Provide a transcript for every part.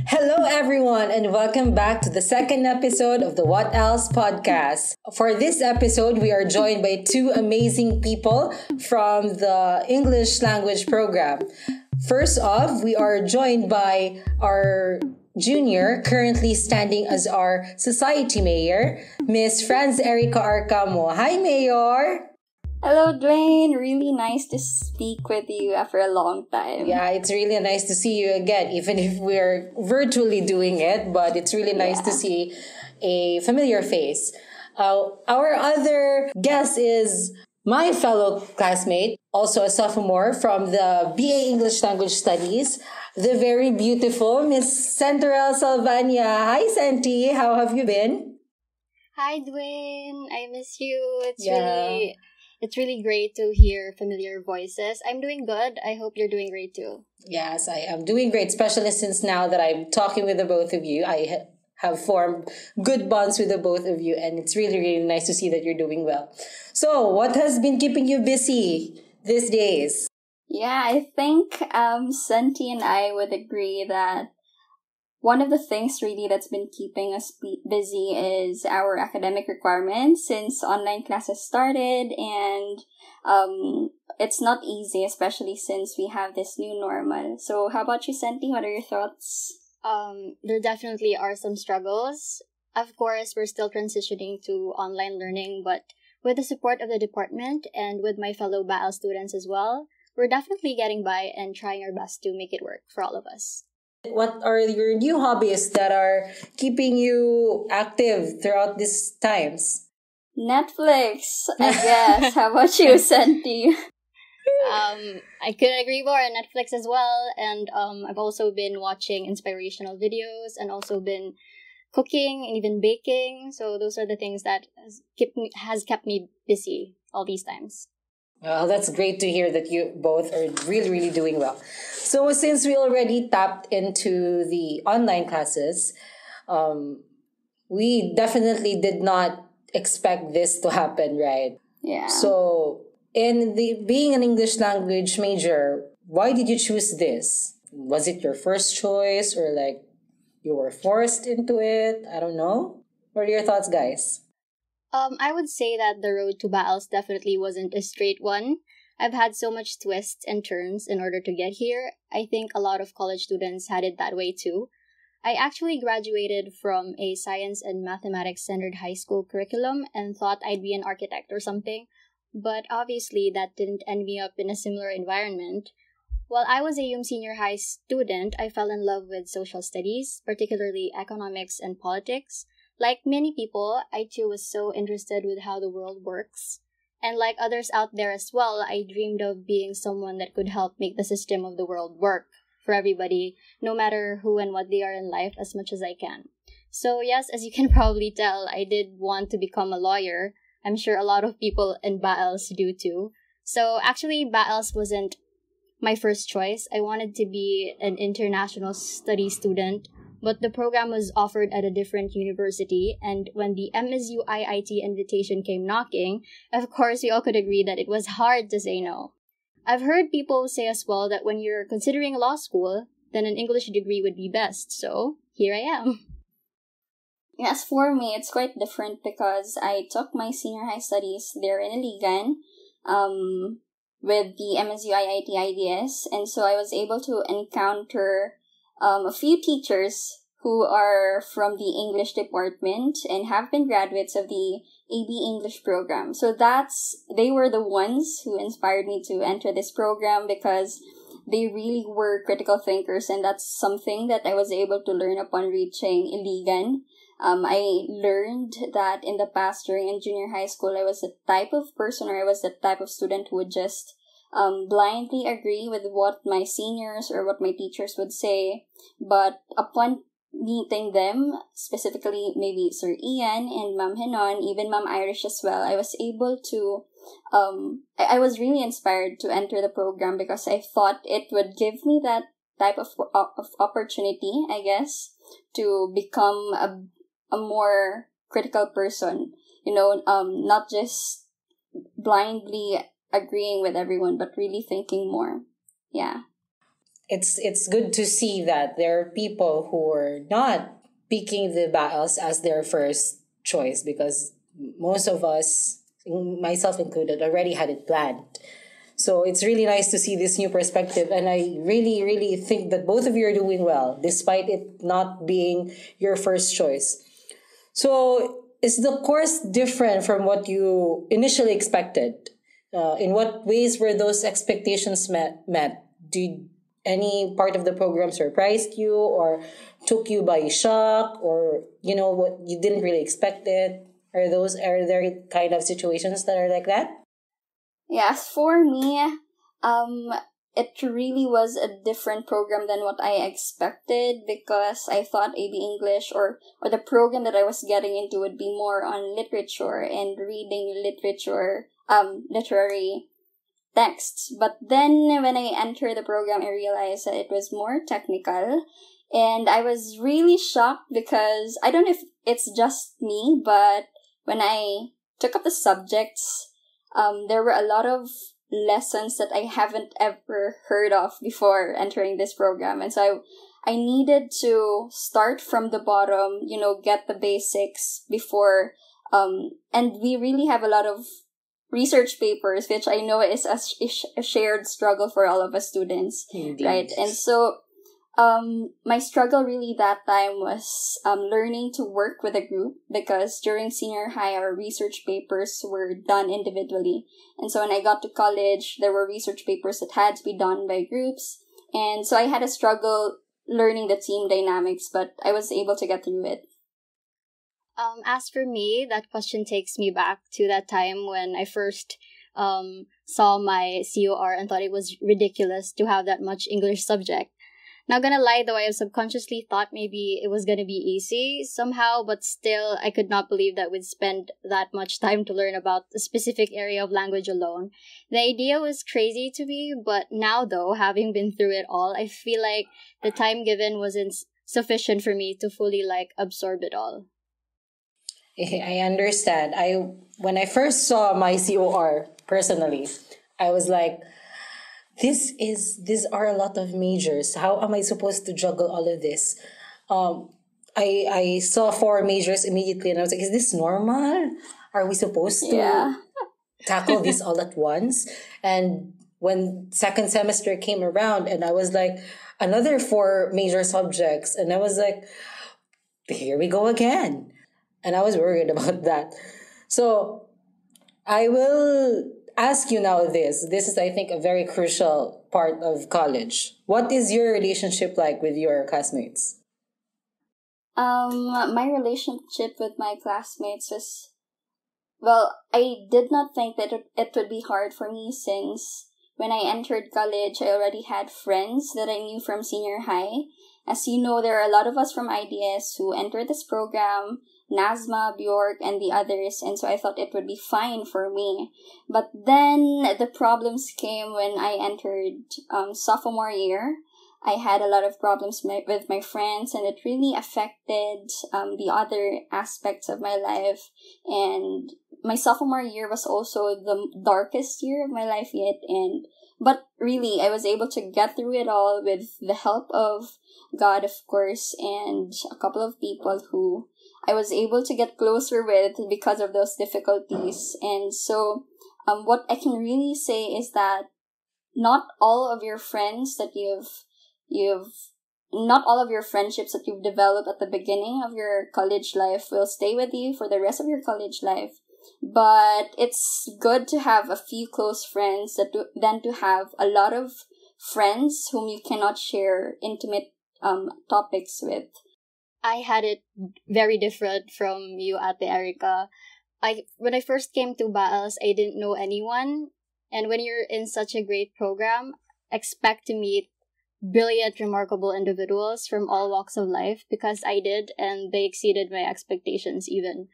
Hello, everyone, and welcome back to the second episode of the What Else podcast. For this episode, we are joined by two amazing people from the English language program. First off, we are joined by our junior, currently standing as our society mayor, Miss Franz Erika Arcamo. Hi, Mayor! Hello, Duane. Really nice to speak with you after a long time. Yeah, it's really nice to see you again, even if we're virtually doing it, but it's really nice to see a familiar face. Our other guest is my fellow classmate, also a sophomore from the BA English Language Studies, the very beautiful Miss Senti Salvaña. Hi, Senti. How have you been? Hi, Duane. I miss you. It's really great to hear familiar voices. I'm doing good. I hope you're doing great too. Yes, I am doing great, especially since now that I'm talking with the both of you. I have formed good bonds with the both of you, and it's really, really nice to see that you're doing well. So, what has been keeping you busy these days? Yeah, I think Senti and I would agree that one of the things really that's been keeping us busy is our academic requirements since online classes started, and it's not easy, especially since we have this new normal. So how about you, Senti? What are your thoughts? There definitely are some struggles. Of course, we're still transitioning to online learning, but with the support of the department and with my fellow BAELS students as well, we're definitely getting by and trying our best to make it work for all of us. What are your new hobbies that are keeping you active throughout these times? Netflix, I guess. How about you, Senti? I couldn't agree more on Netflix as well. And I've also been watching inspirational videos and also been cooking and even baking. So those are the things that has kept me busy all these times. Well, that's great to hear that you both are really, really doing well. So since we already tapped into the online classes, we definitely did not expect this to happen, right? Yeah. So in being an English language major, why did you choose this? Was it your first choice or like you were forced into it? I don't know. What are your thoughts, guys? I would say that the road to BAELS definitely wasn't a straight one. I've had so much twists and turns in order to get here. I think a lot of college students had it that way too. I actually graduated from a science and mathematics centered high school curriculum and thought I'd be an architect or something, but obviously that didn't end me up in a similar environment. While I was a senior high student, I fell in love with social studies, particularly economics and politics. Like many people, I too was so interested with how the world works. And like others out there as well, I dreamed of being someone that could help make the system of the world work for everybody, no matter who and what they are in life, as much as I can. So yes, as you can probably tell, I did want to become a lawyer. I'm sure a lot of people in BAELS do too. So actually, BAELS wasn't my first choice. I wanted to be an international studies student, but the program was offered at a different university, and when the MSU IIT invitation came knocking, of course we all could agree that it was hard to say no. I've heard people say as well that when you're considering law school, then an English degree would be best, so here I am. Yes, for me, it's quite different because I took my senior high studies there in Iligan, with the MSU IIT IDS, and so I was able to encounter a few teachers who are from the English department and have been graduates of the AB English program. So they were the ones who inspired me to enter this program because they really were critical thinkers, and that's something that I was able to learn upon reaching Iligan. I learned that in the past during in junior high school, I was the type of person, or I was the type of student who would just blindly agree with what my seniors or what my teachers would say. But upon meeting them, specifically maybe Sir Ian and Ma'am Henon, even Ma'am Irish as well, I was able to, I was really inspired to enter the program because I thought it would give me that type of opportunity, I guess, to become a more critical person, not just blindly agreeing with everyone, but really thinking more. Yeah. it's good to see that there are people who are not picking the BAELS as their first choice, because most of us, myself included, already had it planned. So it's really nice to see this new perspective, and I really, really think that both of you are doing well, despite it not being your first choice. So is the course different from what you initially expected? In what ways were those expectations met? Did any part of the program surprised you or took you by shock, or what you didn't really expect it? Are there kind of situations that are like that? Yes, for me, it really was a different program than what I expected, because I thought AB English or the program that I was getting into would be more on literature and reading literature, literary texts. But then when I entered the program, I realized that it was more technical, and I was really shocked because I don't know if it's just me, but when I took up the subjects, there were a lot of lessons that I haven't ever heard of before entering this program. And so I needed to start from the bottom, get the basics before, and we really have a lot of research papers, which I know is a shared struggle for all of us students. Indeed. Right? And so, my struggle really that time was learning to work with a group, because during senior high, our research papers were done individually. And so when I got to college, there were research papers that had to be done by groups. And so I had a struggle learning the team dynamics, but I was able to get through it. As for me, that question takes me back to that time when I first saw my COR and thought it was ridiculous to have that much English subject. Not gonna lie though, I subconsciously thought maybe it was gonna be easy somehow, but still, I could not believe that we'd spend that much time to learn about a specific area of language alone. The idea was crazy to me, but now though, having been through it all, I feel like the time given wasn't sufficient for me to fully absorb it all. I understand. When I first saw my COR personally, I was like, these are a lot of majors. How am I supposed to juggle all of this? I saw 4 majors immediately, and I was like, is this normal? Are we supposed to tackle this all at once? And when second semester came around, and I was like, another 4 major subjects, and I was like, here we go again. And I was worried about that. So I will ask you now this. This is, I think, a very crucial part of college. What is your relationship like with your classmates? My relationship with my classmates was, well, I did not think that it would be hard for me, since when I entered college, I already had friends that I knew from senior high. As you know, there are a lot of us from IDS who entered this program, Nazmah, Bjork, and the others, and so I thought it would be fine for me. But then the problems came when I entered sophomore year. I had a lot of problems with my friends, and it really affected the other aspects of my life. And my sophomore year was also the darkest year of my life yet, but really, I was able to get through it all with the help of God, of course, and a couple of people who I was able to get closer with because of those difficulties. And so, what I can really say is that not all of your friends that not all of your friendships that you've developed at the beginning of your college life will stay with you for the rest of your college life. But it's good to have a few close friends than to have a lot of friends whom you cannot share intimate topics with. I had it very different from you, Ate Erika. When I first came to BAELS, I didn't know anyone. And when you're in such a great program, expect to meet brilliant, remarkable individuals from all walks of life, because I did, and they exceeded my expectations even.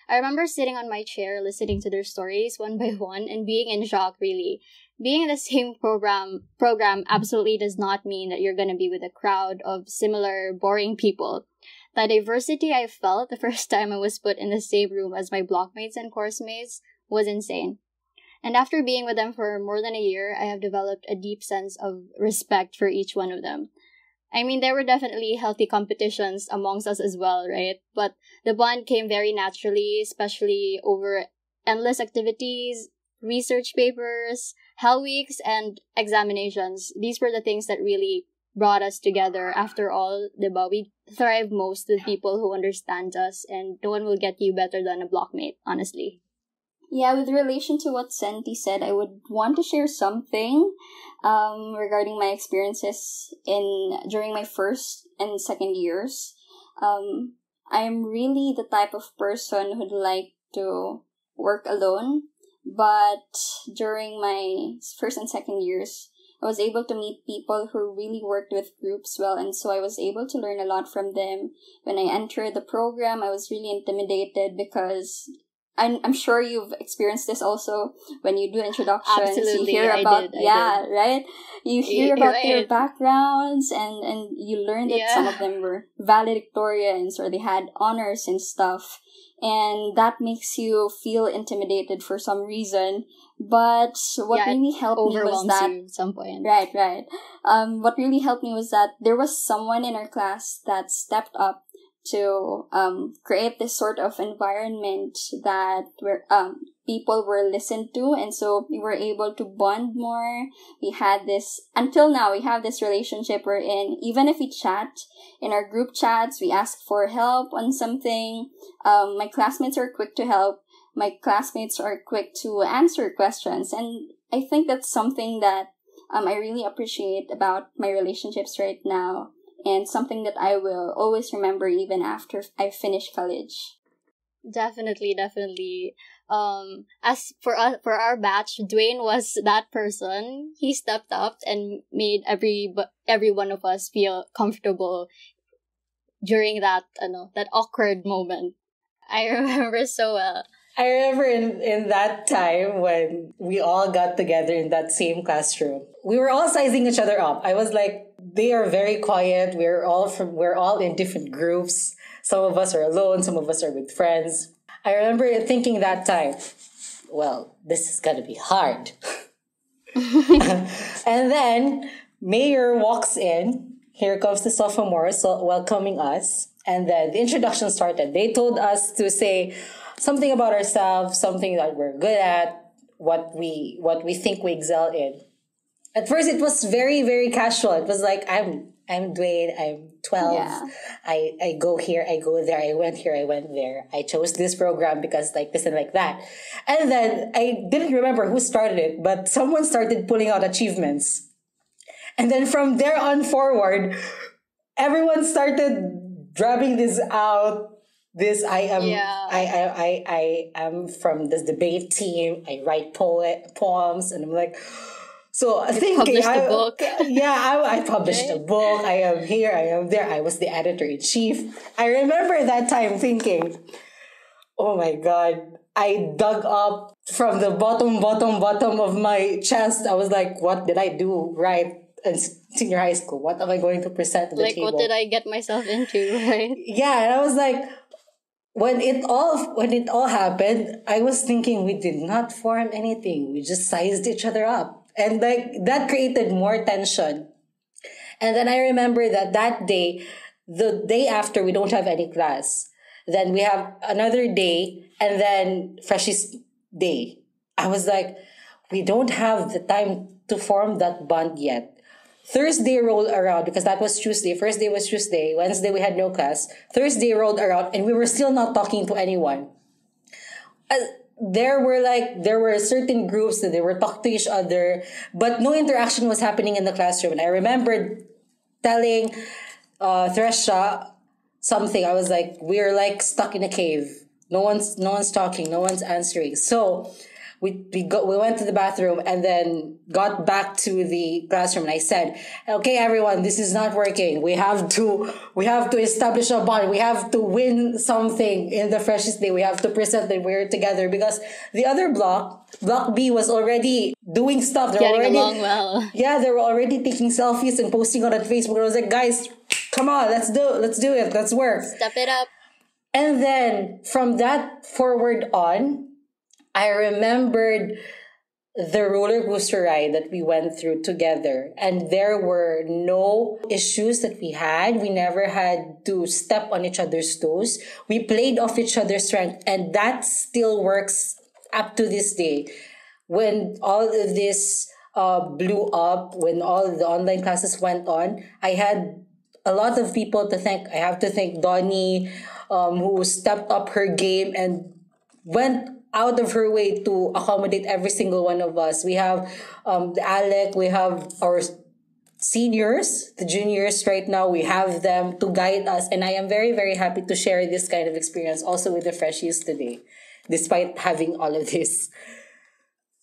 I remember sitting on my chair listening to their stories one by one and being in shock, really. Being in the same program absolutely does not mean that you're going to be with a crowd of similar, boring people. The diversity I felt the first time I was put in the same room as my blockmates and course mates was insane. And after being with them for more than a year, I have developed a deep sense of respect for each one of them. I mean, there were definitely healthy competitions amongst us as well, right? But the bond came very naturally, especially over endless activities, research papers, hell weeks, and examinations. These were the things that really brought us together. After all, diba, we thrive most with people who understand us, and no one will get you better than a blockmate, honestly. Yeah, with relation to what Senti said, I would want to share something regarding my experiences during my first and second years. I'm really the type of person who'd like to work alone, but during my first and second years, I was able to meet people who really worked with groups well, and so I was able to learn a lot from them. When I entered the program, I was really intimidated because I'm sure you've experienced this also when you do introductions. Absolutely, you hear about I did. right? You hear about Right. their backgrounds and you learn that some of them were valedictorians or they had honors and stuff. And that makes you feel intimidated for some reason. But what really helped me was Overwhelms that you at some point. Right. What really helped me was that there was someone in our class that stepped up to create this sort of environment that where people were listened to, and so we were able to bond more. We had this until now. We have this relationship wherein even if we chat in our group chats, we ask for help on something. My classmates are quick to help. My classmates are quick to answer questions, and I think that's something that I really appreciate about my relationships right now, and something that I will always remember even after I finish college. Definitely. As for us, for our batch, Duane was that person. He stepped up and made every one of us feel comfortable during that that awkward moment. I remember so well. I remember in that time when we all got together in that same classroom, we were all sizing each other up. I was like, they are very quiet. We're all in different groups. Some of us are alone. Some of us are with friends. I remember thinking that time, well, this is gonna be hard. And then Mayor walks in. Here comes the sophomore, so welcoming us. And then the introduction started. They told us to say something about ourselves, something that we're good at, what we think we excel in. At first, it was very, very casual. It was like, I'm Duane, I'm 12. Yeah. I go here, I go there, I went here, I went there. I chose this program because like this and like that. And then I didn't remember who started it, but someone started pulling out achievements. And then from there on forward, everyone started dragging this out. This I am from this debate team. I write poems, and I'm like, so thinking, Published a book. Yeah, I published a book. I am here. I am there. I was the editor in chief. I remember that time thinking, oh my god. I dug up from the bottom of my chest. I was like, what did I do right in senior high school? What am I going to present to the table? What did I get myself into, right? Yeah, and I was like, when it all happened, I was thinking we did not form anything. We just sized each other up. And like that created more tension. And then I remember that day, the day after, we don't have any class. Then we have another day, and then Freshies Day. I was like, we don't have the time to form that bond yet. Thursday rolled around because that was Tuesday. First day was Tuesday. Wednesday we had no class. Thursday rolled around and we were still not talking to anyone. There were certain groups that they were talking to each other, but no interaction was happening in the classroom. And I remembered telling Thresha something. I was like, we're like stuck in a cave. No one's talking. No one's answering. So we went to the bathroom and then got back to the classroom. And I said, okay, everyone, this is not working. We have to establish a bond. We have to win something in the Freshest Day. We have to present that we're together, because the other block B, was already doing stuff. Getting along well. Yeah, they were already taking selfies and posting on Facebook. I was like, guys, come on, let's do it. Let's work. Step it up. And then from that forward on, I remembered the roller coaster ride that we went through together. And there were no issues that we had. We never had to step on each other's toes. We played off each other's strength, and that still works up to this day. When all of this blew up, when all the online classes went on, I had a lot of people to thank. I have to thank Donnie, who stepped up her game and went out of her way to accommodate every single one of us. We have the Alec, we have our seniors, the juniors right now, we have them to guide us. And I am very, very happy to share this kind of experience also with the freshies today, despite having all of this.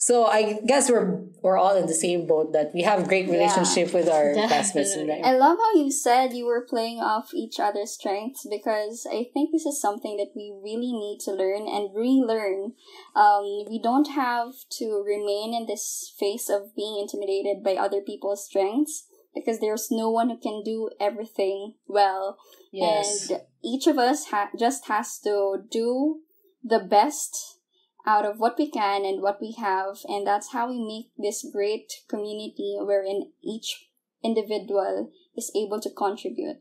So I guess we're all in the same boat that we have great relationship with our classmates. I love how you said you were playing off each other's strengths, because I think this is something that we really need to learn and relearn. We don't have to remain in this phase of being intimidated by other people's strengths, because there's no one who can do everything well. Yes. And each of us just has to do the best out of what we can and what we have, and that's how we make this great community wherein each individual is able to contribute.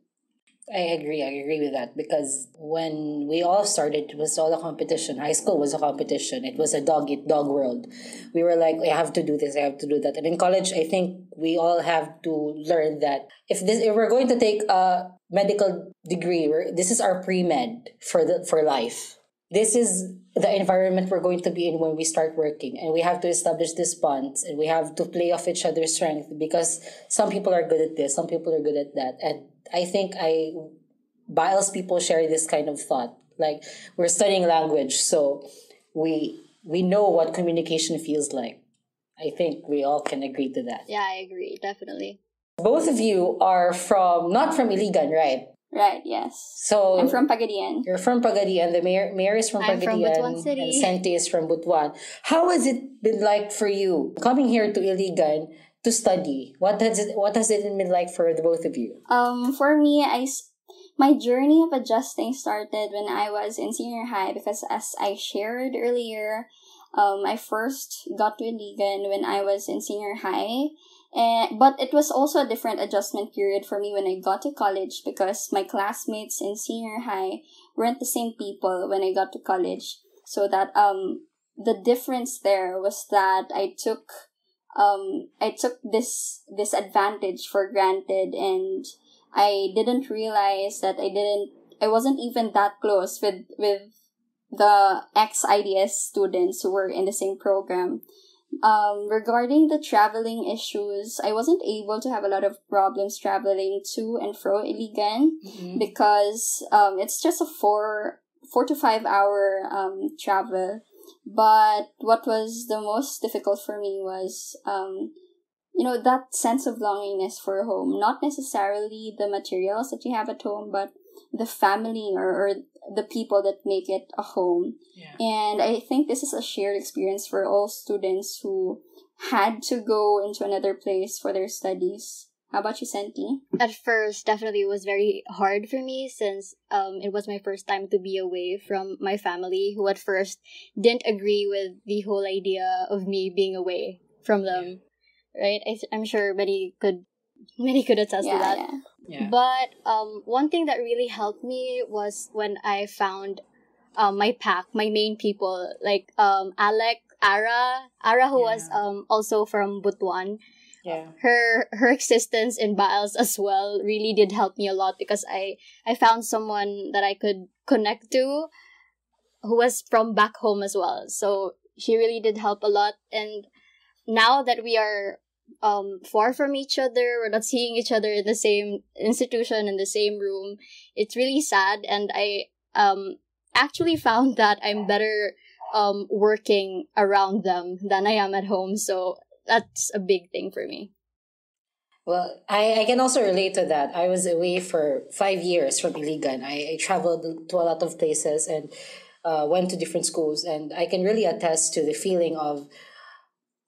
I agree with that, because when we all started, it was all a competition. High school was a competition. It was a dog eat dog world. We were like, I have to do this, I have to do that. And in college, I think we all have to learn that if we're going to take a medical degree, this is our pre-med for life. This is the environment we're going to be in when we start working, and we have to establish these bonds, and we have to play off each other's strength, because some people are good at this, some people are good at that. And I think BAELS people share this kind of thought. Like, we're studying language, so we know what communication feels like. I think we all can agree to that. Yeah, I agree, definitely. Both of you are not from Iligan, right? Right, yes. So I'm from Pagadian. You're from Pagadian. The mayor is from I'm Pagadian. from Butuan City. And Senti is from Butuan. How has it been like for you coming here to Iligan to study? What has it been like for the both of you? For me, my journey of adjusting started when I was in senior high, because as I shared earlier, I first got to Iligan when I was in senior high. But it was also a different adjustment period for me when I got to college, because my classmates in senior high weren't the same people when I got to college. So that the difference there was that I took this advantage for granted, and I didn't realize that I wasn't even that close with the ex-IDS students who were in the same program. Regarding the traveling issues, I wasn't able to have a lot of problems traveling to and fro Iligan, because it's just a 4 to 5 hour travel. But what was the most difficult for me was that sense of longingness for home. Not necessarily the materials that you have at home, but the family or the people that make it a home. Yeah. And I think this is a shared experience for all students who had to go into another place for their studies. How about you, Senti? At first, definitely it was very hard for me, since it was my first time to be away from my family, who at first didn't agree with the whole idea of me being away from them. Yeah. Right? I'm sure many could attest to that. Yeah. Yeah. But one thing that really helped me was when I found my main people, like Alec, Ara who was also from Butuan. Yeah. Her existence in BAELS as well really did help me a lot, because I found someone that I could connect to who was from back home as well. So she really did help a lot. And now that we are far from each other, we're not seeing each other in the same institution, in the same room, it's really sad. And I actually found that I'm better working around them than I am at home. So that's a big thing for me. Well, I can also relate to that. I was away for 5 years from Iligan. I traveled to a lot of places and went to different schools, and I can really attest to the feeling of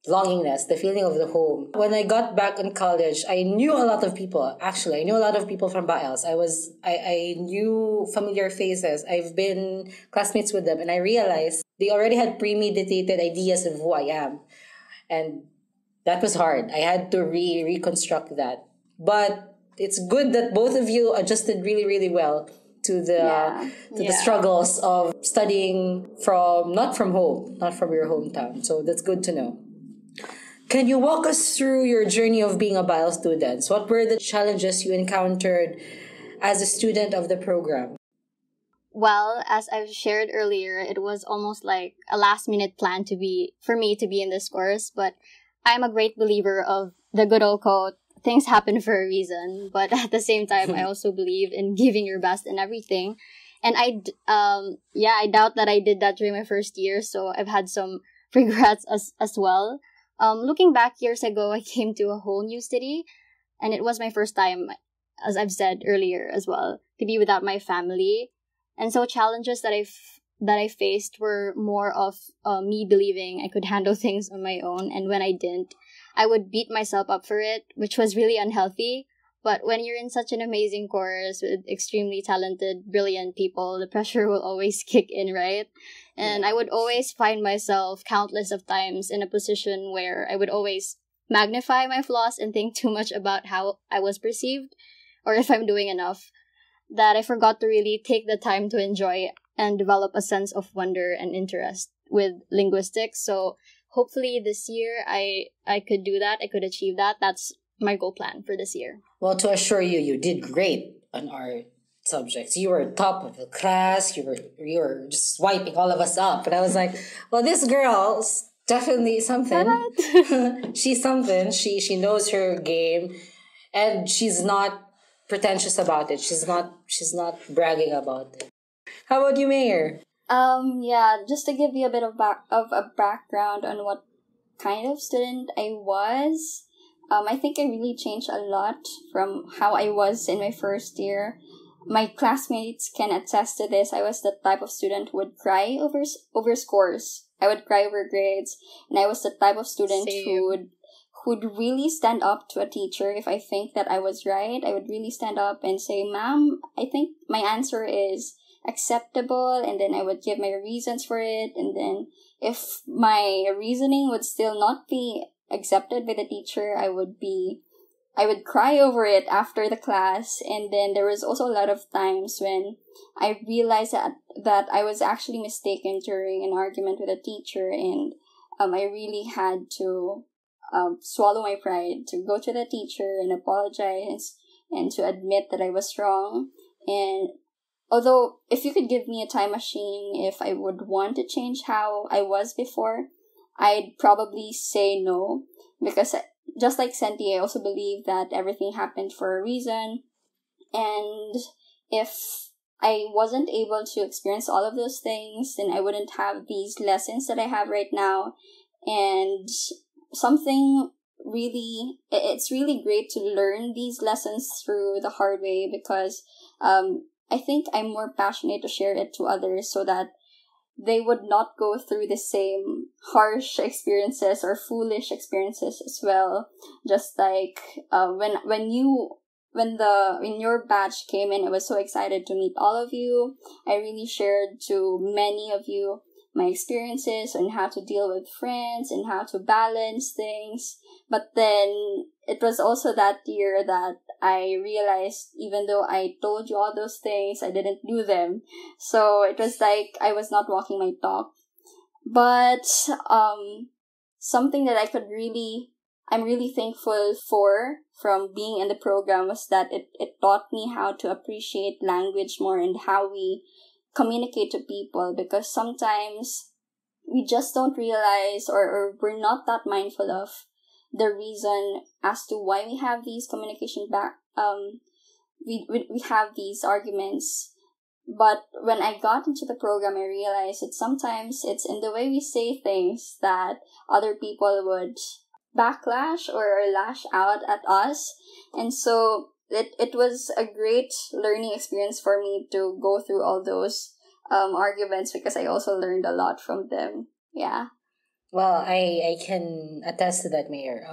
longingness, the feeling of the home. When I got back in college, I knew a lot of people. Actually, I knew a lot of people from BAELS. I knew familiar faces. I've been classmates with them, and I realized they already had premeditated ideas of who I am. And that was hard. I had to reconstruct that. But it's good that both of you adjusted really, really well to the struggles of studying from not from home, not from your hometown. So that's good to know. Can you walk us through your journey of being a BIOS student? What were the challenges you encountered as a student of the program? Well, as I've shared earlier, it was almost like a last-minute plan for me to be in this course. But I'm a great believer of the good old quote, things happen for a reason. But at the same time, I also believe in giving your best in everything. And I doubt that I did that during my first year. So I've had some regrets as well. Looking back years ago, I came to a whole new city, and it was my first time, as I've said earlier as well, to be without my family. And so challenges that I faced were more of me believing I could handle things on my own, and when I didn't, I would beat myself up for it, which was really unhealthy. But when you're in such an amazing course with extremely talented, brilliant people, the pressure will always kick in, right? And I would always find myself countless of times in a position where I would always magnify my flaws and think too much about how I was perceived or if I'm doing enough, that I forgot to really take the time to enjoy and develop a sense of wonder and interest with linguistics. So hopefully this year I could do that. I could achieve that. That's my goal plan for this year. Well, to assure you, you did great on our subjects. You were top of the class. You were just wiping all of us up. And I was like, well, this girl's definitely something. She's something. She knows her game, and she's not pretentious about it. She's not bragging about it. How about you, Mayor? Just to give you a bit of a background on what kind of student I was. I think I really changed a lot from how I was in my first year. My classmates can attest to this. I was the type of student who would cry over scores. I would cry over grades, and I was the type of student who would really stand up to a teacher if I think that I was right. I would really stand up and say, "Ma'am, I think my answer is acceptable," and then I would give my reasons for it, and then if my reasoning would still not be accepted by the teacher, I would cry over it after the class. And then there was also a lot of times when I realized that I was actually mistaken during an argument with a teacher, and I really had to swallow my pride to go to the teacher and apologize and to admit that I was wrong. And although if you could give me a time machine, if I would want to change how I was before, I'd probably say no, because just like Senti, I also believe that everything happened for a reason. And if I wasn't able to experience all of those things, then I wouldn't have these lessons that I have right now. And it's really great to learn these lessons through the hard way, because I think I'm more passionate to share it to others so that they would not go through the same harsh experiences or foolish experiences as well. Just like when your batch came in, I was so excited to meet all of you. I really shared to many of you my experiences on how to deal with friends and how to balance things. But then it was also that year that I realized, even though I told you all those things, I didn't do them. So it was like I was not walking my talk. But something that I'm really thankful for from being in the program was that it taught me how to appreciate language more and how we communicate to people, because sometimes we just don't realize or we're not that mindful of the reason as to why we have these we have these arguments. But when I got into the program, I realized that sometimes it's in the way we say things that other people would backlash or lash out at us. And so it was a great learning experience for me to go through all those arguments, because I also learned a lot from them. Yeah. Well, I can attest to that, Mayor.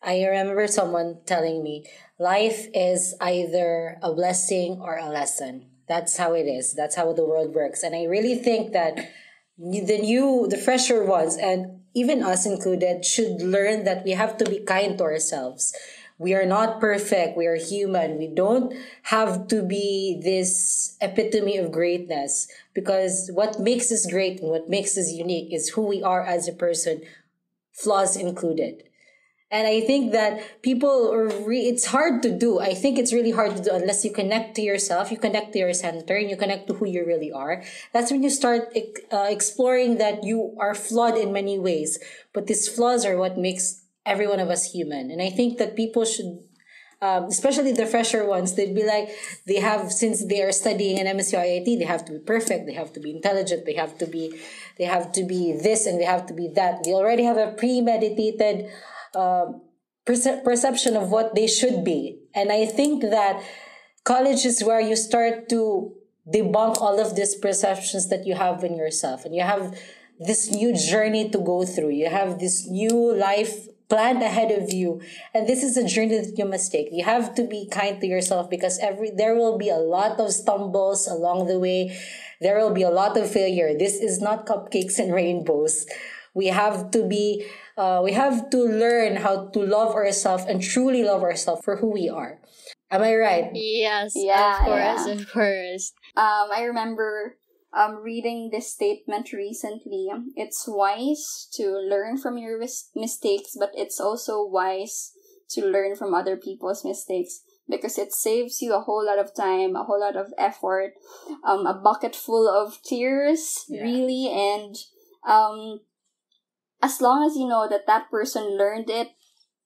I remember someone telling me, life is either a blessing or a lesson. That's how it is. That's how the world works. And I really think that the fresher ones, and even us included, should learn that we have to be kind to ourselves. We are not perfect. We are human. We don't have to be this epitome of greatness, because what makes us great and what makes us unique is who we are as a person, flaws included. And I think that it's hard to do. I think it's really hard to do unless you connect to yourself, you connect to your center, and you connect to who you really are. That's when you start exploring that you are flawed in many ways. But these flaws are what makes every one of us human. And I think that people should, especially the fresher ones, they'd be like, since they are studying an MSU IIT, they have to be perfect, they have to be intelligent, they have to be this, and they have to be that. They already have a premeditated perception of what they should be. And I think that college is where you start to debunk all of these perceptions that you have in yourself. And you have this new journey to go through. You have this new life planned ahead of you. And this is a journey that you must take. You have to be kind to yourself, because there will be a lot of stumbles along the way. There will be a lot of failure. This is not cupcakes and rainbows. We have to learn how to love ourselves and truly love ourselves for who we are. Am I right? Yes, Yeah, of course, yeah. of course. I remember reading this statement recently. It's wise to learn from your mistakes, but it's also wise to learn from other people's mistakes, because it saves you a whole lot of time, a whole lot of effort, a bucket full of tears, really. And as long as you know that that person learned it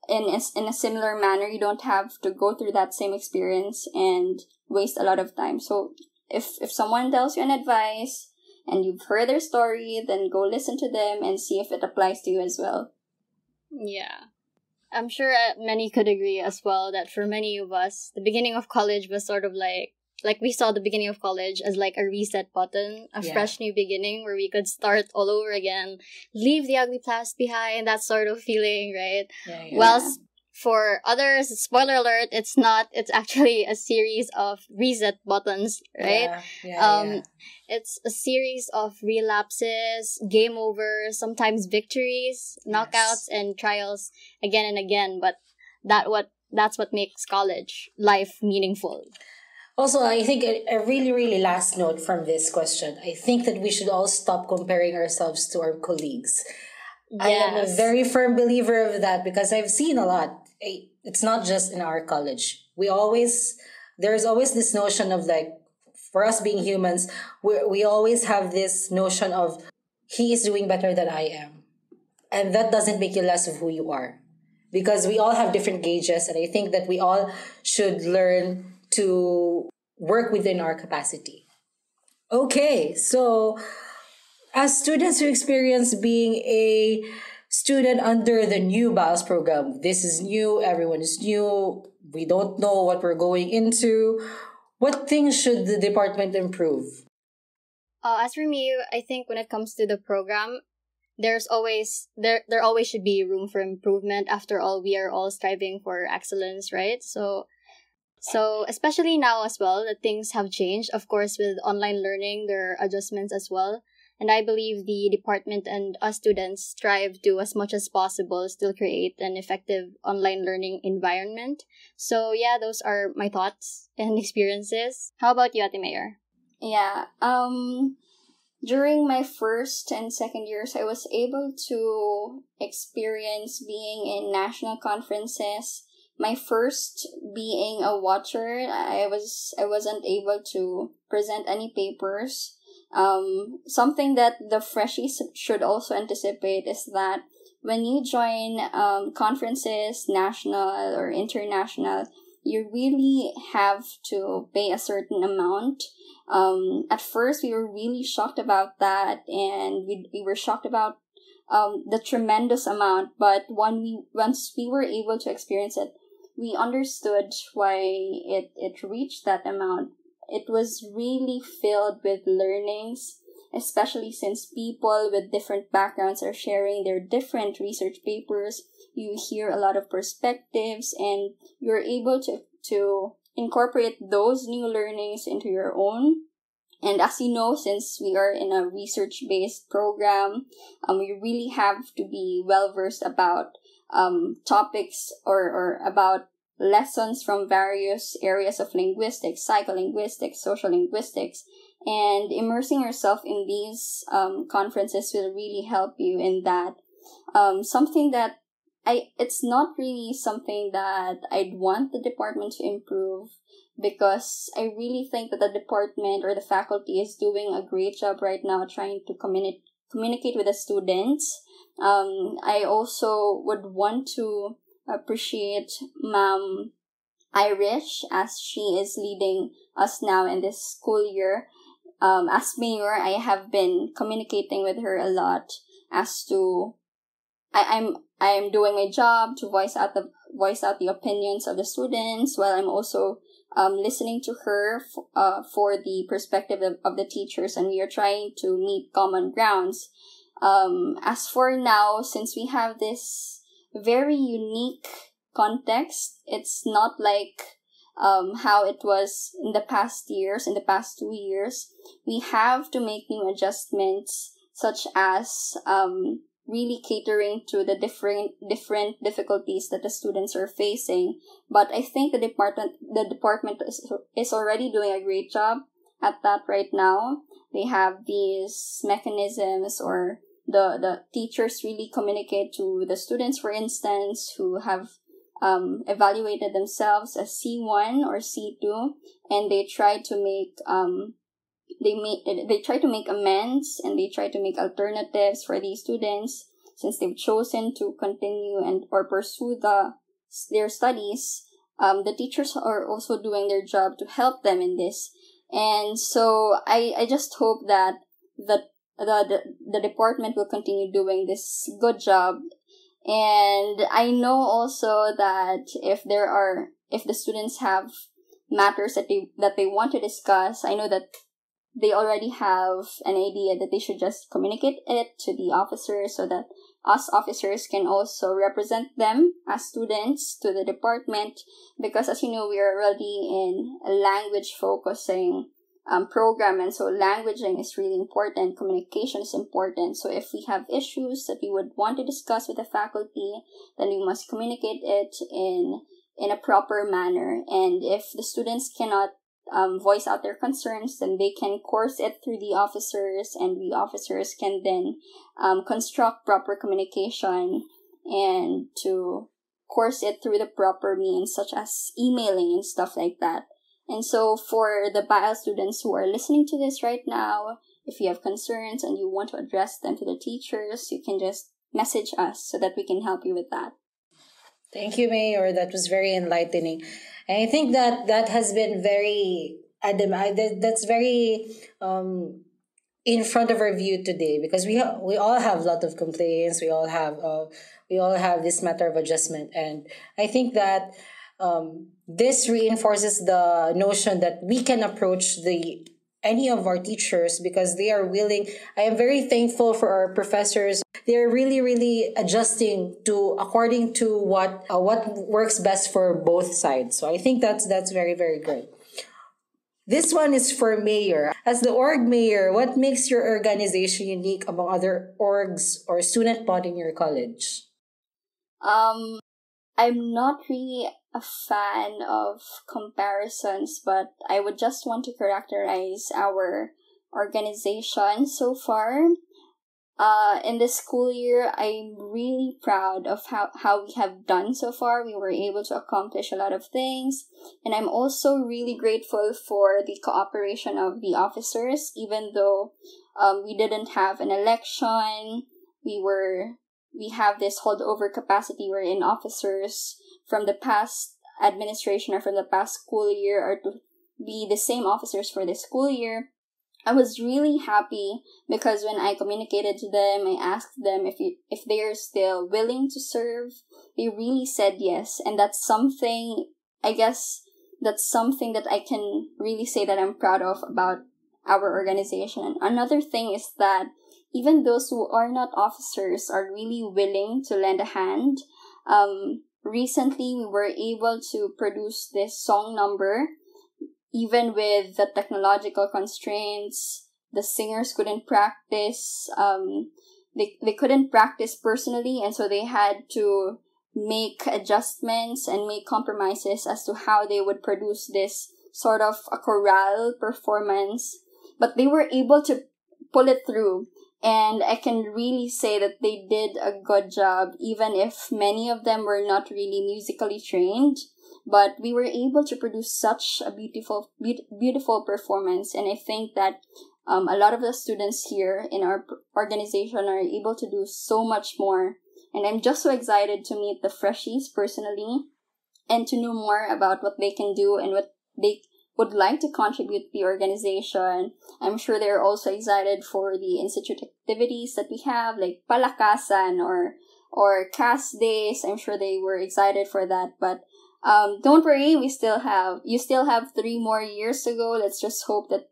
in a similar manner, you don't have to go through that same experience and waste a lot of time. So if someone tells you an advice and you've heard their story, then go listen to them and see if it applies to you as well. Yeah. I'm sure many could agree as well that for many of us, the beginning of college was sort of like we saw the beginning of college as like a reset button, a fresh new beginning where we could start all over again, leave the ugly past behind, that sort of feeling, right? Yeah. Whilst for others, spoiler alert, it's not. It's actually a series of reset buttons, right? It's a series of relapses, game over, sometimes victories, knockouts, and trials again and again. But that's what makes college life meaningful. Also, I think a really, really last note from this question. I think that we should all stop comparing ourselves to our colleagues. Yes. I am a very firm believer of that, because I've seen a lot. It's not just in our college. There's always this notion of, like, for us being humans, we always have this notion of, he is doing better than I am. And that doesn't make you less of who you are, because we all have different gauges. And I think that we all should learn to work within our capacity. Okay, so as students who experience being a student under the new BAELS program, this is new, everyone is new, we don't know what we're going into. What things should the department improve? As for me, I think when it comes to the program, there always should be room for improvement. After all, we are all striving for excellence, right? So especially now as well, that things have changed. Of course, with online learning, there are adjustments as well. And I believe the department and us students strive to, as much as possible, still create an effective online learning environment. So yeah, those are my thoughts and experiences. How about you, Ate Mayor? Yeah. During my first and second years, I was able to experience being in national conferences. My first being a watcher, I wasn't able to present any papers. Something that the freshies should also anticipate is that when you join conferences, national or international, you really have to pay a certain amount. At first, we were really shocked about that, and we were shocked about the tremendous amount. But once we were able to experience it, we understood why it reached that amount. It was really filled with learnings, especially since people with different backgrounds are sharing their different research papers. You hear a lot of perspectives, and you're able to incorporate those new learnings into your own And as you know, since we are in a research-based program, we really have to be well-versed about topics or about lessons from various areas of linguistics, psycholinguistics, social linguistics, and immersing yourself in these conferences will really help you in that. Something that it's not really something that I'd want the department to improve, because I really think that the department or the faculty is doing a great job right now trying to communicate with the students. I also would want to appreciate Ma'am Irish, as she is leading us now in this school year. As mayor, I have been communicating with her a lot as to I'm doing my job to voice out the opinions of the students, while I'm also listening to her for the perspective of the teachers, and we are trying to meet common grounds. As for now, since we have this very unique context, it's not like how it was in the past 2 years. We have to make new adjustments, such as really catering to the different difficulties that the students are facing. But I think the department is already doing a great job at that right now. They have these mechanisms, or the teachers really communicate to the students, for instance, who have evaluated themselves as C1 or C2, and they try to make they try to make amends, and they try to make alternatives for these students since they've chosen to continue or pursue their studies. The teachers are also doing their job to help them in this, and so I just hope that the department will continue doing this good job. And I know also that if the students have matters that they want to discuss, I know that they already have an idea that they should just communicate it to the officers, so that us officers can also represent them as students to the department. Because as you know, we are already in a language focusing program, and so languaging is really important, communication is important. So if we have issues that we would want to discuss with the faculty, then we must communicate it in a proper manner. And if the students cannot voice out their concerns, then they can course it through the officers, and the officers can then construct proper communication and to course it through the proper means, such as emailing and stuff like that. And so for the BAELS students who are listening to this right now, if you have concerns and you want to address them to the teachers, you can just message us so that we can help you with that. Thank you, Mayor. That was very enlightening. And I think that has been very that's very in front of our view today, because we all have a lot of complaints. We all have this matter of adjustment, and I think that this reinforces the notion that we can approach any of our teachers, because they are willing. I am very thankful for our professors. They're really, really adjusting according to what works best for both sides. So I think that's very, very good. This one is for Mayor. As the org mayor, what makes your organization unique among other orgs or student body in your college? I'm not really a fan of comparisons, but I would just want to characterize our organization so far. In this school year, I'm really proud of how we have done so far. We were able to accomplish a lot of things, and I'm also really grateful for the cooperation of the officers. Even though we didn't have an election, we have this holdover capacity wherein officers from the past administration or from the past school year are to be the same officers for this school year. I was really happy because when I communicated to them, I asked them if they are still willing to serve. They really said yes, and that's something, I guess, that's something that I can really say that I'm proud of about our organization. And another thing is that even those who are not officers are really willing to lend a hand. Recently, we were able to produce this song number even with the technological constraints, the singers couldn't practice. They couldn't practice personally, and so they had to make adjustments and make compromises as to how they would produce this sort of a chorale performance. But they were able to pull it through, and I can really say that they did a good job, even if many of them were not really musically trained. But we were able to produce such a beautiful performance, and I think that a lot of the students here in our organization are able to do so much more. And I'm just so excited to meet the freshies personally and to know more about what they can do and what they would like to contribute to the organization. I'm sure they're also excited for the institute activities that we have, like Palakasan or cast days. I'm sure they were excited for that. But don't worry, you still have 3 more years to go. Let's just hope that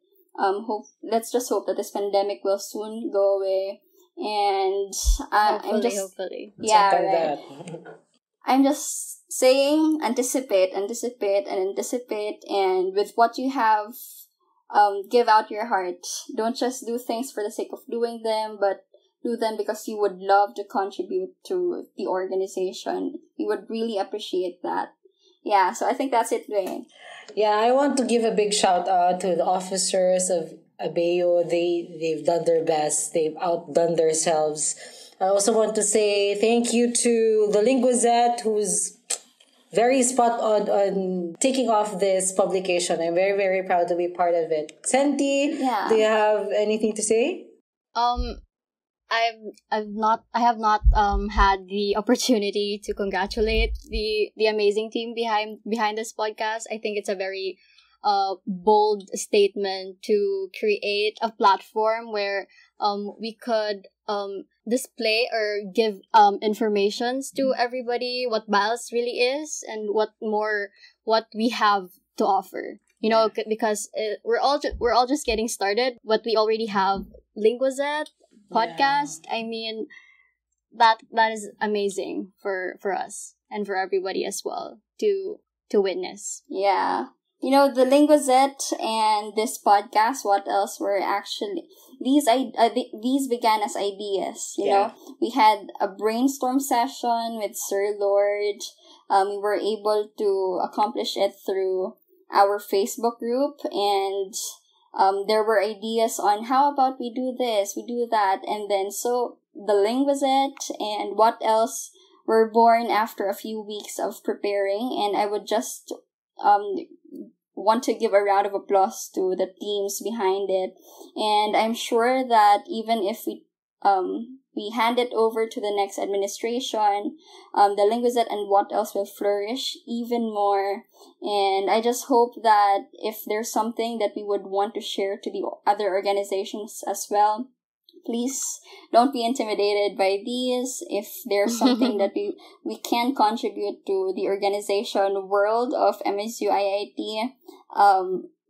this pandemic will soon go away. And hopefully. Yeah, right. I'm just saying, anticipate, and with what you have, give out your heart. Don't just do things for the sake of doing them, but do them because you would love to contribute to the organization. We would really appreciate that. Yeah, so I think that's it, Duane. Yeah, I want to give a big shout out to the officers of ABEO. They've done their best. They've outdone themselves. I also want to say thank you to the Linguazette, who's very spot on taking off this publication. I'm very, very proud to be part of it. Senti, do you have anything to say? I have not had the opportunity to congratulate the amazing team behind this podcast. I think it's a very bold statement to create a platform where we could display or give informations to everybody what BAELS really is and what we have to offer. You know, because we're all just getting started, but we already have Linguazette podcast. I mean, that is amazing for us and for everybody as well to witness. Yeah. You know, the Linguazette and this podcast, what else were actually... These began as ideas, you know. We had a brainstorm session with Sir Lord. We were able to accomplish it through our Facebook group, and there were ideas on how about we do this, we do that, and then so the Linguazette and what else were born after a few weeks of preparing, and I would just want to give a round of applause to the teams behind it. And I'm sure that even if we hand it over to the next administration, the Linguazette and what else will flourish even more. And I just hope that if there's something that we would want to share to the other organizations as well, please don't be intimidated by these. If there's something that we can contribute to the organization world of MSU IIT,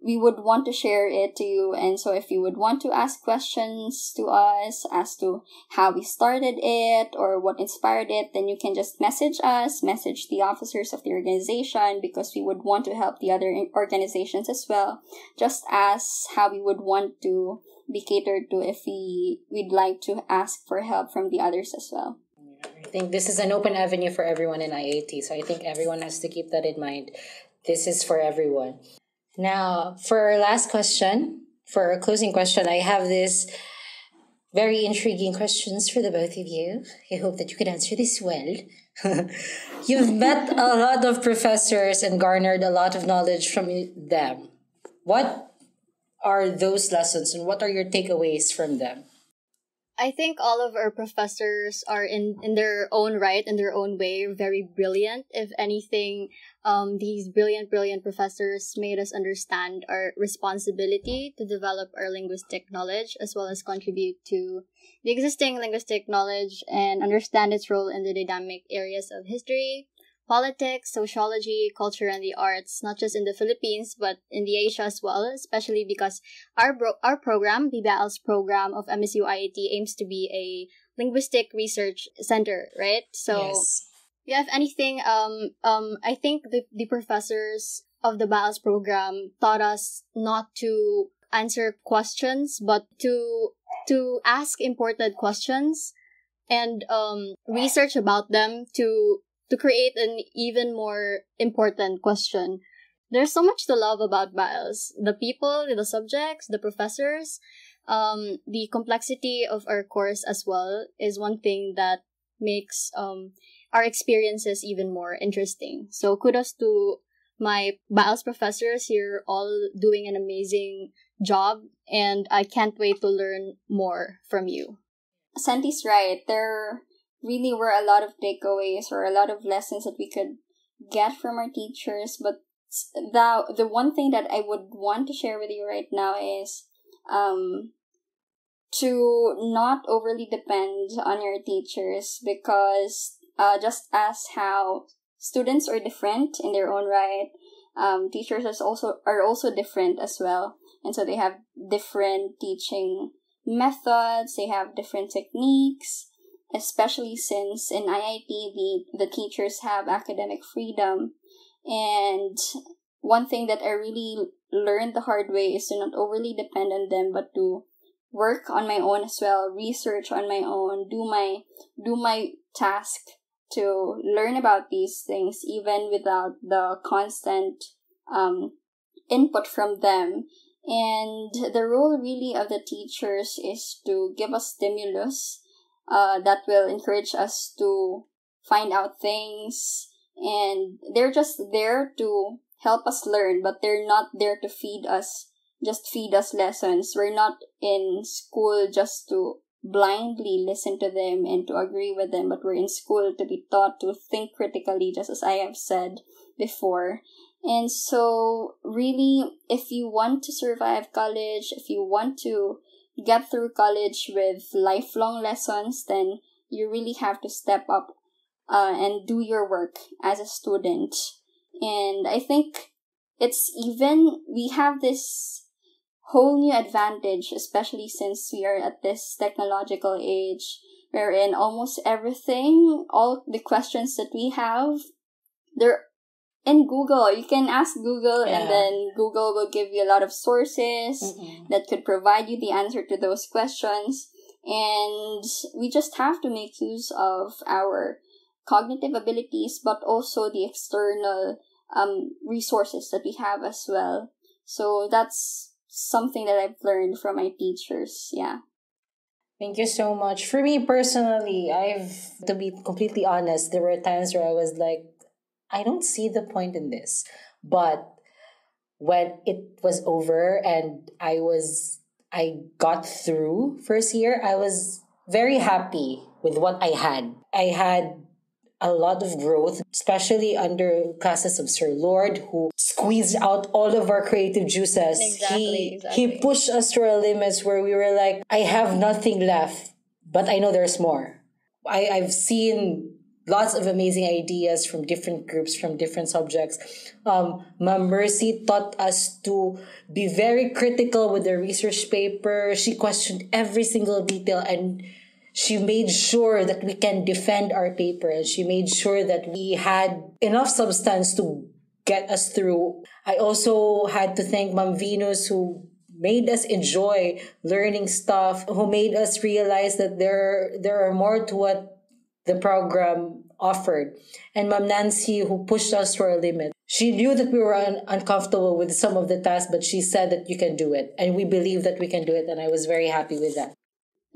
we would want to share it to you. And so if you would want to ask questions to us as to how we started it or what inspired it, then you can just message us, message the officers of the organization, because we would want to help the other organizations as well. Just as how we would want to be catered to if we'd like to ask for help from the others as well. I think this is an open avenue for everyone in IIT, so I think everyone has to keep that in mind. This is for everyone. Now, for our last question, for our closing question, I have this very intriguing questions for the both of you. I hope that you can answer this well. You've met a lot of professors and garnered a lot of knowledge from them. What are those lessons and what are your takeaways from them? I think all of our professors are in their own right, in their own way, very brilliant. If anything, these brilliant professors made us understand our responsibility to develop our linguistic knowledge as well as contribute to the existing linguistic knowledge and understand its role in the dynamic areas of history, politics, sociology, culture, and the arts, not just in the Philippines, but in the Asia as well, especially because our program, the BAELS program of MSU IIT, aims to be a linguistic research center, right? So, yes. Yeah, if anything, I think the professors of the BAELS program taught us not to answer questions, but to ask important questions and research about them to create an even more important question. There's so much to love about BAELS. The people, the subjects, the professors, the complexity of our course as well is one thing that makes our experiences even more interesting. So kudos to my BAELS professors. You're all doing an amazing job, and I can't wait to learn more from you. Senti's right. There really were a lot of takeaways or a lot of lessons that we could get from our teachers, but the one thing that I would want to share with you right now is to not overly depend on your teachers, because just as how students are different in their own right, teachers are also different as well, and so they have different teaching methods, they have different techniques, especially since in IIT the teachers have academic freedom. And one thing that I really learned the hard way is to not overly depend on them, but to work on my own as well, research on my own, do my task to learn about these things even without the constant input from them. And the role really of the teachers is to give us stimulus that will encourage us to find out things, and they're just there to help us learn, but they're not there to feed us lessons. We're not in school just to blindly listen to them and to agree with them, but we're in school to be taught to think critically, just as I have said before. And so really, if you want to survive college, if you want to get through college with lifelong lessons, then you really have to step up and do your work as a student. And I think we have this whole new advantage, especially since we are at this technological age, wherein almost everything, all the questions that we have, they're in Google. You can ask Google, and then Google will give you a lot of sources that could provide you the answer to those questions. And we just have to make use of our cognitive abilities, but also the external resources that we have as well. So that's something that I've learned from my teachers. Yeah. Thank you so much. For me personally, to be completely honest, there were times where I was like, I don't see the point in this. But when it was over and I got through first year, I was very happy with what I had. I had a lot of growth, especially under classes of Sir Lord, who squeezed out all of our creative juices. Exactly. He pushed us to our limits where we were like, I have nothing left, but I know there's more. I've seen lots of amazing ideas from different groups, from different subjects. Ma'am Mercy taught us to be very critical with the research paper. She questioned every single detail, and she made sure that we can defend our paper, and she made sure that we had enough substance to get us through. I also had to thank Ma'am Venus, who made us enjoy learning stuff, who made us realize that there are more to what the program offered. And Ma'am Nancy, who pushed us to our limit. She knew that we were uncomfortable with some of the tasks, but she said that you can do it. And we believe that we can do it, and I was very happy with that.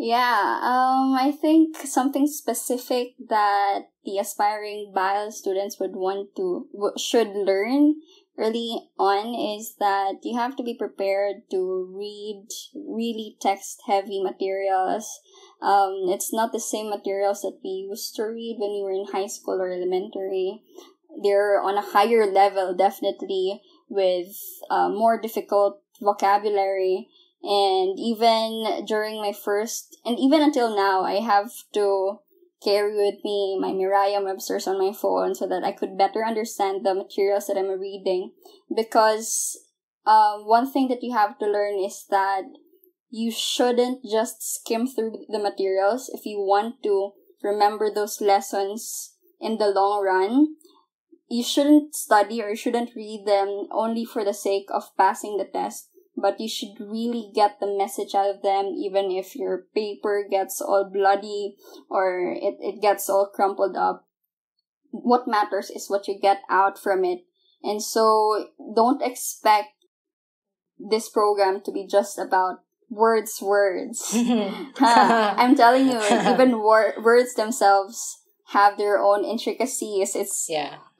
Yeah, I think something specific that the aspiring BAELS students should learn early on is that you have to be prepared to read really text-heavy materials. It's not the same materials that we used to read when we were in high school or elementary. They're on a higher level, definitely, with more difficult vocabulary. And even during my first, and even until now, I have to carry with me my Merriam-Webster's on my phone so that I could better understand the materials that I'm reading. Because one thing that you have to learn is that you shouldn't just skim through the materials. If you want to remember those lessons in the long run, you shouldn't study or you shouldn't read them only for the sake of passing the test, but you should really get the message out of them, even if your paper gets all bloody or it gets all crumpled up. What matters is what you get out from it. And so don't expect this program to be just about words. I'm telling you, even words themselves have their own intricacies.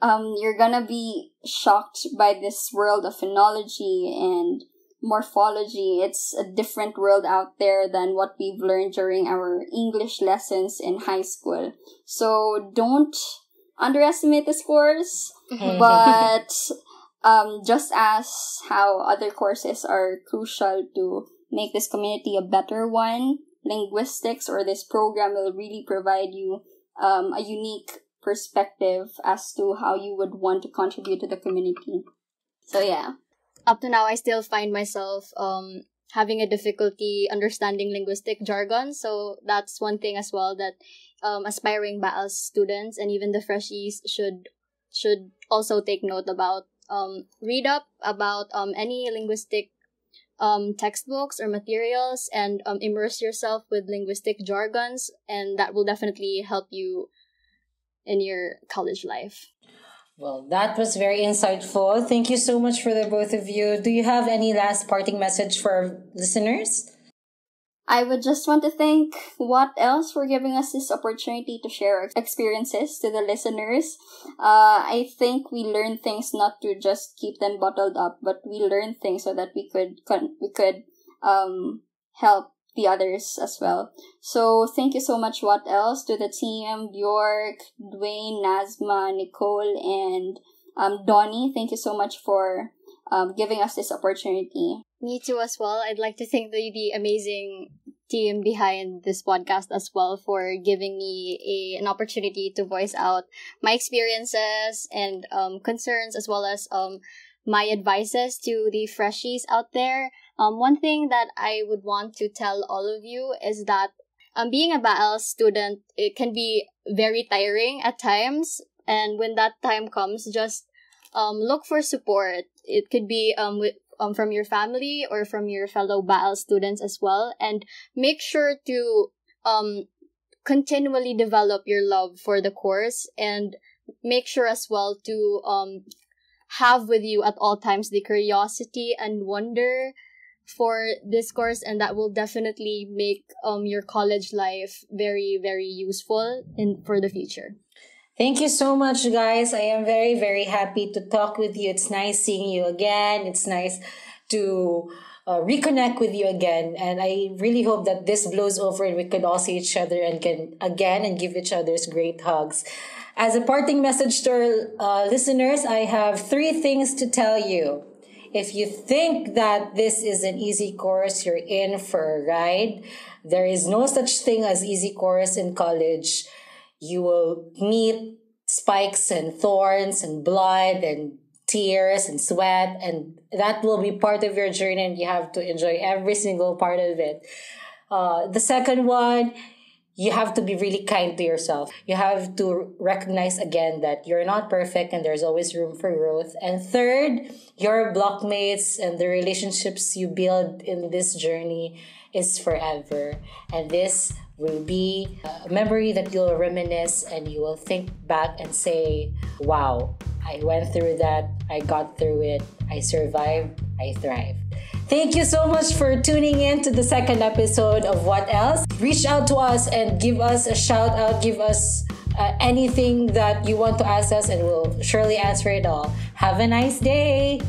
You're gonna be shocked by this world of phonology and morphology. It's a different world out there than what we've learned during our English lessons in high school. So don't underestimate the scores, but just as how other courses are crucial to make this community a better one, linguistics or this program will really provide you a unique perspective as to how you would want to contribute to the community. So yeah. Up to now, I still find myself having a difficulty understanding linguistic jargon. So that's one thing as well that aspiring BAELS students and even the freshies should also take note about. Read up about any linguistic textbooks or materials and immerse yourself with linguistic jargons, and that will definitely help you in your college life. Well, that was very insightful. Thank you so much for the both of you. Do you have any last parting message for our listeners? I would just want to thank What Else for giving us this opportunity to share our experiences to the listeners. I think we learn things not to just keep them bottled up, but we learn things so that we could help the others as well. So thank you so much, What Else, to the team, Bjork, Duane, Nazmah, Nicole, and Donnie. Thank you so much for giving us this opportunity. Me too as well. I'd like to thank the amazing team behind this podcast as well for giving me an opportunity to voice out my experiences and concerns, as well as my advices to the freshies out there. One thing that I would want to tell all of you is that being a BAELS student, it can be very tiring at times. And when that time comes, just look for support. It could be from your family or from your fellow BAELS students as well. And make sure to continually develop your love for the course, and make sure as well to have with you at all times the curiosity and wonder for this course, and that will definitely make your college life very, very useful for the future. Thank you so much, guys. I am very, very happy to talk with you. It's nice seeing you again. It's nice to reconnect with you again. And I really hope that this blows over and we could all see each other and give each other's great hugs. As a parting message to our listeners, I have 3 things to tell you. If you think that this is an easy course, you're in for a ride. There is no such thing as easy course in college. You will meet spikes and thorns and blood and tears and sweat, and that will be part of your journey, and you have to enjoy every single part of it. The second one, you have to be really kind to yourself. You have to recognize again that you're not perfect and there's always room for growth. And third, your blockmates and the relationships you build in this journey is forever. And this will be a memory that you'll reminisce and you will think back and say, wow, I went through that, I got through it, I survived, I thrived. Thank you so much for tuning in to the second episode of What Else? Reach out to us and give us a shout out, give us anything that you want to ask us, and we'll surely answer it all. Have a nice day!